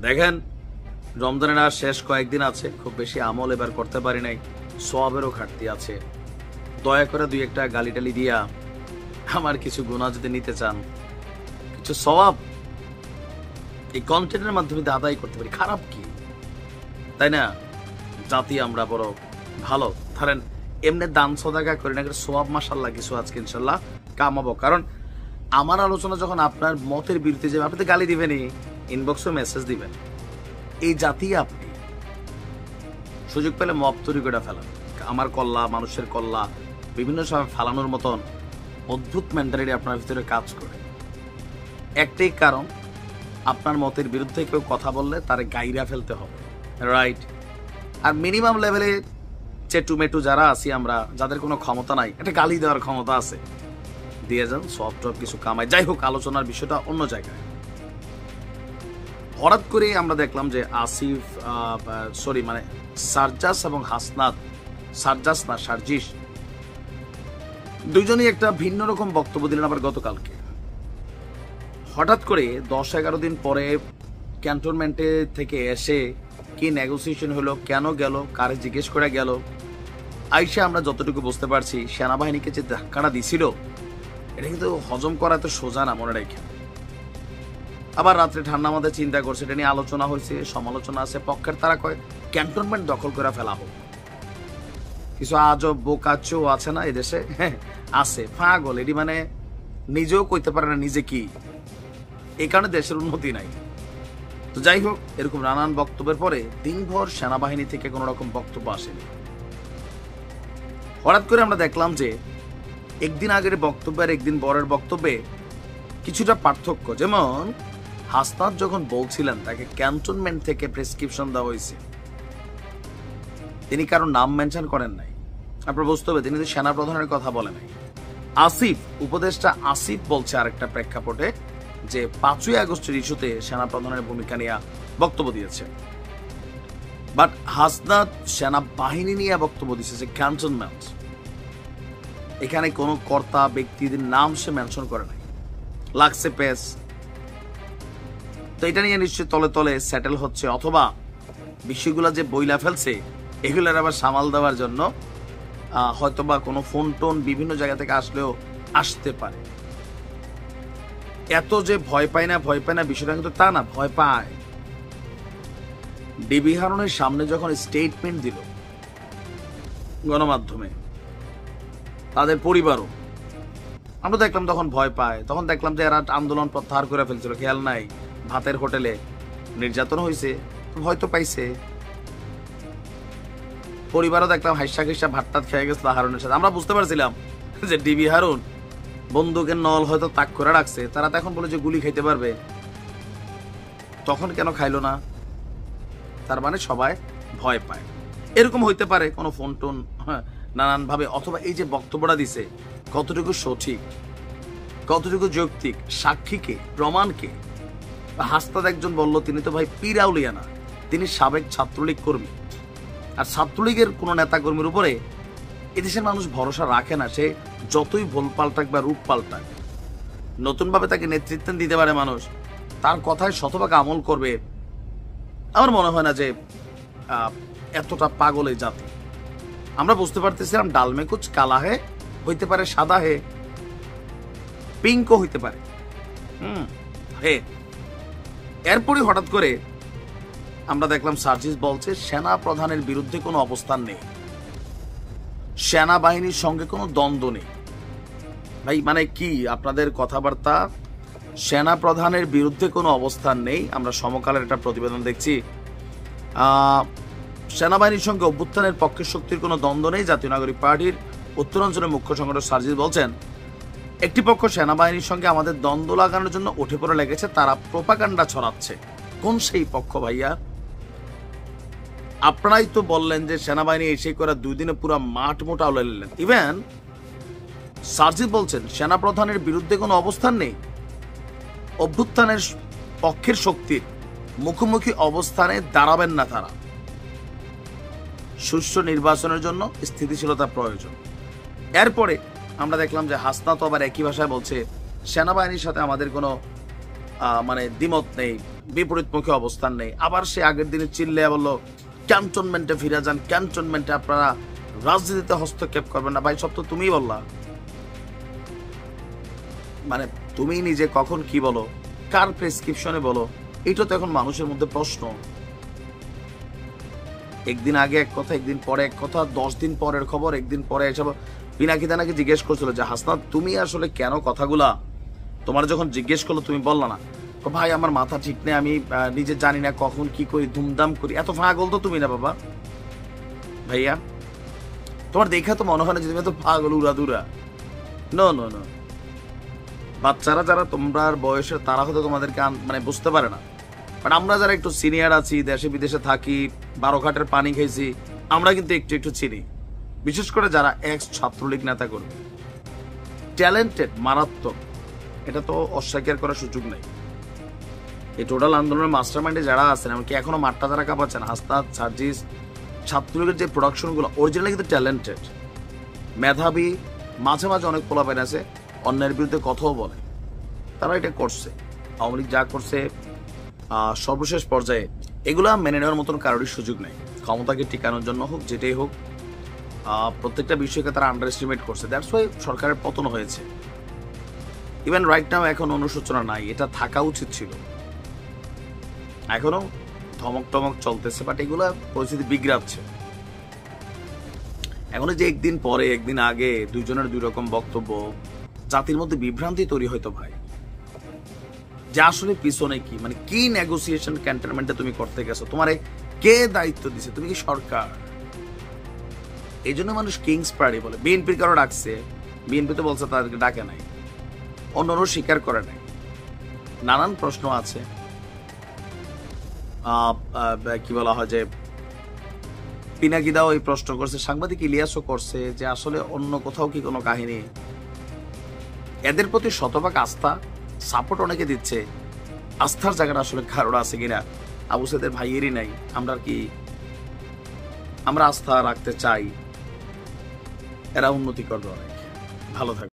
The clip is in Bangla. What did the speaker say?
দেখেন, রমজানের আর শেষ কয়েকদিন আছে, খুব বেশি আমল এবার করতে পারি নাই, সওয়াবেরও ঘাটতি আছে। দয়া করে দুই একটা গালি টালি দিয়া আমার কিছু গুনাহ যদি নিতে চান, কিছু সওয়াব এই কন্টেন্টের মাধ্যমে আদায় করতে পারি, খারাপ কি, তাই না? জাতি আমরা বড় ভালো, ধরেন এমনি দান সদাকা করি না, সওয়াব মাশাআল্লাহ কিছু আজকে ইনশাল্লাহ কামাবো। কারণ আমার আলোচনা যখন আপনার মতের বিরুদ্ধে যাবে, আপনি তো গালি দিবেনই, ইনবক্সে মেসেজ দিবেন। এই জাতি আপনি সুযোগ পেলে মব তৈরি করে ফেলান, আমার কল্লা, মানুষের কল্লা বিভিন্ন সময় ফালানোর মতন অদ্ভুত মেন্টালিটি আপনার ভিতরে কাজ করে। একটাই কারণ, আপনার মতের বিরুদ্ধে কেউ কথা বললে তারে গাইরা ফেলতে হবে, রাইট? আর মিনিমাম লেভেলে চেটু মেটু যারা আছি আমরা, যাদের কোনো ক্ষমতা নাই, একটা গালি দেওয়ার ক্ষমতা আছে, দিয়ে যান, সব টপ কিছু কামায়। যাই হোক, আলোচনার বিষয়টা অন্য জায়গায়। হঠাৎ করে আমরা দেখলাম যে আসিফ সারজাস এবং হাসনাত, সারজাস না সার্জিস, দুইজনই একটা ভিন্ন রকম বক্তব্য দিলেন আবার গতকালকে। হঠাৎ করে 10-11 দিন পরে ক্যান্টনমেন্টে থেকে এসে কি নেগোসিয়েশন হলো, কেন গেল, কারে জিজ্ঞেস করে গেল, আইসা আমরা যতটুকু বুঝতে পারছি সেনাবাহিনীকে যে ধাক্কাটা দিছিল, এটা কিন্তু হজম করা তো সোজা না, মনে রেখে। আবার রাত্রে ঠান্ডা মাথায় চিন্তা করছে, এটা নিয়ে আলোচনা হয়েছে, সমালোচনা আছে। পক্ষের তারা কয় ক্যান্টনমেন্ট দখল করে ফেলাবো। কিছু আজব বোকাচো আছে না এদেশে, আছে পাগল, এটি মানে নিজেও কইতে পারে না নিজে কি, এই কারণে দেশের উন্নতি নাই। তো যাই হোক, এরকম নানান বক্তব্যের পরে দিনভর সেনাবাহিনী থেকে কোন রকম বক্তব্য আসেনি। হঠাৎ করে আমরা দেখলাম যে একদিন আগের বক্তব্য আর একদিন পরের বক্তব্যে কিছুটা পার্থক্য। যেমন হাসনাত যখন বলছিলেন তাকে ক্যান্টনমেন্ট থেকে প্রেসক্রিপশন দেওয়া হয়েছে, তিনি কারো নাম মেনশন করেন নাই। আপনার বুঝতে হবে তিনি তো সেনা প্রধানের কথা বলে নাই। আসিফ, উপদেষ্টা আসিফ বলছে আরেকটা প্রেক্ষাপটে যে 5ই আগস্টের ইস্যুতে সেনা প্রধানের ভূমিকা নিয়ে বক্তব্য দিয়েছে। বাট হাসনাত সেনাবাহিনী নিয়ে বক্তব্য দিচ্ছে যে ক্যান্টনমেন্ট, এখানে কোনো কর্তা ব্যক্তিদের নাম সে মেনশন করে নাই, লাগছে পেস। তো এটা নিয়ে নিশ্চয়ই তলে তলে সেটেল হচ্ছে, অথবা বিষয়গুলা যে বইলা ফেলছে এগুলোর আবার সামাল দেওয়ার জন্য হয়তোবা কোনো ফোন টোন বিভিন্ন জায়গা থেকে আসলেও আসতে পারে। এত যে ভয় পায় না বিষয়টা কিন্তু তা না, ভয় পায়। ডিবি হারুনের সামনে যখন স্টেটমেন্ট দিল গণমাধ্যমে, তাদের পরিবারও, আমরা দেখলাম তখন ভয় পায়। তখন দেখলাম যে এরা আন্দোলন প্রত্যাহার করে ফেলছিল, খেয়াল নাই, ভাতের হোটেলে নির্যাতন হয়েছে, ভয় তো পাইছে। পরিবারও দেখলাম হাইসা খিসা ভাতটাত খেয়ে গেছিল হারুনের সাথে। আমরা বুঝতে পারছিলাম যে ডিবি হারুন বন্দুকের নল হয়তো তাক করে রাখছে, তারা তো এখন বলে যে গুলি খাইতে পারবে, তখন কেন খাইলো না? তার মানে সবাই ভয় পায়। এরকম হইতে পারে কোনো ফোন টোন নানান ভাবে, অথবা এই যে বক্তব্যটা দিছে কতটুকু সঠিক, কতটুকু যৌক্তিক, সাক্ষীকে, প্রমাণকে। হাসনাত একজন বলল তিনি তো ভাই পীরাউলিয়া না, তিনি সাবেক ছাত্রলীগ কর্মী। আর ছাত্রলীগের কোনো নেতা কর্মীর উপরে এদেশের মানুষ ভরসা রাখে না, সে যতই ভুল পাল্টাক বা রূপ পাল্টাক, নতুন ভাবে তাকে নেতৃত্ব দিতে পারে মানুষ, তার কথায় শতভাগ আমল করবে। আমার মনে হয় না যে এতটা পাগল এই জাতি। আমরা বুঝতে পারতেছিলাম ডালমে কুচ কালা হে হইতে পারে, সাদা হে, পিঙ্কও হইতে পারে, হে। এরপরে হঠাৎ করে আমরা দেখলাম সার্জিস বলছে সেনা প্রধানের বিরুদ্ধে কোনো অবস্থান নেই, সেনাবাহিনীর সঙ্গে কোনো দ্বন্দ্ব নেই। ভাই মানে কি আপনাদের কথাবার্তা? সেনা প্রধানের বিরুদ্ধে কোনো অবস্থান নেই। আমরা সমকালের একটা প্রতিবেদন দেখছি, সেনাবাহিনীর সঙ্গে অভ্যুত্থানের পক্ষের শক্তির কোনো দ্বন্দ্ব নেই। জাতীয় নাগরিক পার্টির উত্তরাঞ্চলের মুখ্য সংগঠক সার্জিস বলছেন, একটি পক্ষ সেনাবাহিনীর সঙ্গে আমাদের দ্বন্দ্ব লাগানোর জন্য উঠে পড়ে লেগেছে, তারা প্রোপাগান্ডা ছড়াচ্ছে। কোন সেই পক্ষ ভাইয়া? আপনারাই তো বললেন যে সেনাবাহিনী এসে করে 2 দিনে পুরো মাঠ মোটা উড়াইলেন। ইভেন সার্জিস বলছেন সেনা প্রধানের বিরুদ্ধে কোনো অবস্থান নেই, অভ্যুত্থানের পক্ষের শক্তির মুখোমুখি অবস্থানে দাঁড়াবেন না তারা। সুষ্ঠু নির্বাচনের জন্য স্থিতিশীলতা প্রয়োজন। এরপরে আমরা দেখলাম যে হাসনাত আবার একই ভাষায় বলছে সেনাবাহিনীর সাথে আমাদের কোনো দ্বিমত নেই, বিপরীতমুখী অবস্থান নেই। আবার সে আগের দিনে চিল্লে বললো ক্যান্টনমেন্টে ফিরে যান, ক্যান্টনমেন্টে আপনারা রাজনীতিতে হস্তক্ষেপ করবেন না। ভাই সব তো তুমিই বললা, মানে তুমি নিজে কখন কি বলো, কার প্রেসক্রিপশনে বলো, এটা তো এখন মানুষের মধ্যে প্রশ্ন। একদিন আগে এক কথা, একদিন পরে এক কথা, 10 দিন পরের খবর, একদিন পরে এসব। পিনাকিদা নাকি জিজ্ঞেস করছিল যে হাসনাত তুমি আসলে কেন কথাগুলা, তোমার যখন জিজ্ঞেস করলো তুমি বললা না। ভাই আমার মাথা ঠিক নেই, আমি নিজে জানি না কখন কি করি, ধুমধাম করি। এত পাগল তো তুমি না বাবা, ভাইয়া তোমার দেখা তো মনে হয় না যে তুমি এত পাগল উড়াদুরা। নো নো নো, বাচ্চারা যারা তোমার বয়সের তারা হয়তো তোমাদেরকে মানে বুঝতে পারে না, বাট আমরা যারা একটু সিনিয়র আছি, দেশে বিদেশে থাকি, 12 ঘাটের পানি খেয়েছি, আমরা কিন্তু একটু একটু চিনি। বিশেষ করে যারা এক্স ছাত্রলীগ নেতা করবে, ট্যালেন্টেড, মারাত্মক, এটা তো অস্বীকার করার সুযোগ নেই। এই টোটাল আন্দোলনের মাস্টার মাইন্ডে যারা আছেন, এমনকি এখনো মাঠটা যারা কাঁপাচ্ছেন, হাসনাত, সার্জিস, ছাত্রলীগের যে প্রোডাকশনগুলো অরিজিনালি কিন্তু ট্যালেন্টেড, মেধাবী, মাঝে মাঝে অনেক পোলাপাইন আছে অন্যের বিরুদ্ধে কথাও বলে, তারা এটা করছে। আওয়ামী লীগ যা করছে সর্বশেষ পর্যায়ে এগুলা মেনে নেওয়ার মতন কারোরই সুযোগ নেই। ক্ষমতাকে টিকানোর জন্য হোক, যেটাই হোক, প্রত্যেকটা বিষয়কে তারা আন্ডার এস্টিমেট করছে। দ্যাটস ওয়াই সরকারের পতন হয়েছে। ইভেন রাইট নাও এখন অনুশোচনা নাই, এটা থাকা উচিত ছিল। এখনো ধমক টমক চলতেছে, বাট এগুলা পরিস্থিতি বিগড়াচ্ছে। এখন যে একদিন পরে একদিন আগে দুইজনের দুই রকম বক্তব্য, জাতির মধ্যে বিভ্রান্তি তৈরি হয়তো ভাই, যে আসলে পিছনে কি, মানে কি নেগোসিয়েশন ক্যান্টনমেন্টে তুমি করতে গেছো, তোমারে কে দায়িত্ব দিছে, তুমি কি সরকার? এই জন্য মানুষ কিংস পার্টি বলে। বিএনপির কারো ডাকছে, বিএনপি তো বলছে তাদেরকে ডাকে নাই, অন্যরা স্বীকার করে নাই। নানান প্রশ্ন আছে, কি বলা হয় যে পিনাকিদাও এই প্রশ্ন করছে, সাংবাদিক ইলিয়াসও করছে, যে আসলে অন্য কোথাও কি কোনো কাহিনী। এদের প্রতি শতভাগ আস্থা, সাপোর্ট অনেকে দিচ্ছে, আস্থার জায়গাটা আসলে কারোর আছে কিনা আবু সাইদের ভাইয়েরই নাই। আমরা আস্থা রাখতে চাই, এরা উন্নতি করবে অনেক। ভালো থাকবে।